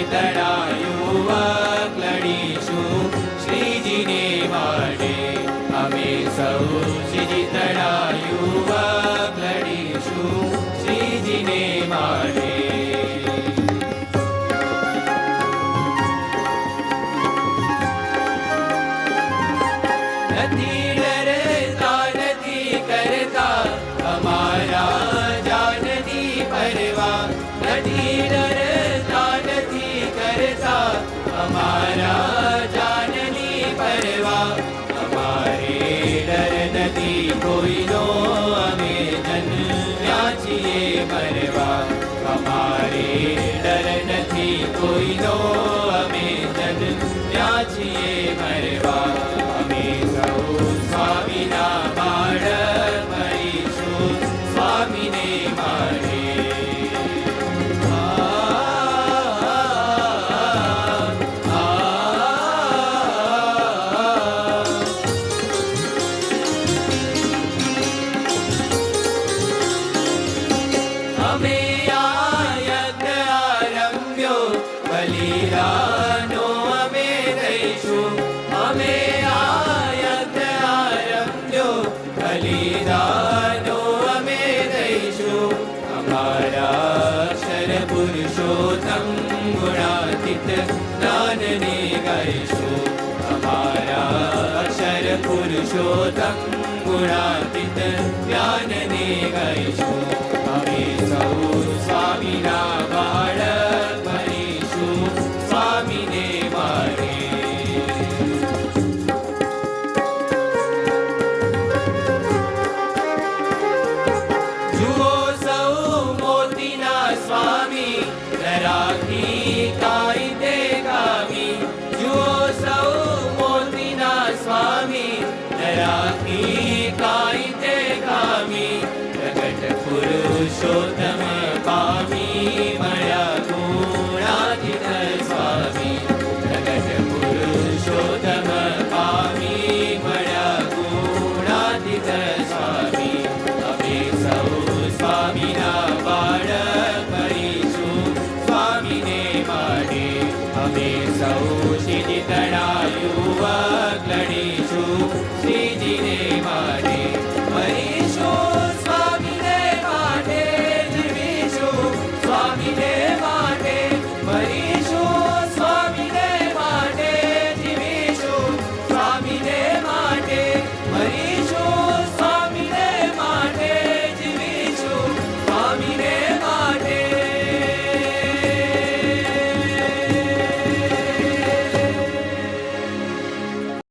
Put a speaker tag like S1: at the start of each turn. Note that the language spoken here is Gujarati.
S1: શીતળાયુ વકલડીશું શ્રીજીને માટે. અમે સૌ શીતળાયુ વકલડીશું શ્રીજીને માટે. નથી ડરતા નથી કરતા અમારા જાનની પરવા. નથી ડરતા નથી કરતા અમારા જાનની પરવા. અમારે ડર નથી કોઈનો અમે જન્મ્યા છીએ મરવા. અમારે ડર નથી કોઈનો અમે જન્મ્યા છીએ મરવા. અમે સૌ સ્વામીના બાળક મળીશું સ્વામીને માટે. અમે આ યજ્ઞ આરંભ્યો બલિદાનો અમે દઈશું. અમે આ યજ્ઞ આરંભ્યો બલિદાનો અમે દઈશું. અમારા અક્ષર પુરુષોત્તમ ગુણાતીત જ્ઞાનને ગાઈશું. અમારા અક્ષર પુરુષોત્તમ ગુણાતીત જ્ઞાનને ગાઈશું. અમે સૌ સ્વામીના બાળક બનીશું સ્વામીને માટે. જુઓ સૌ મોતીના સ્વામી રાખી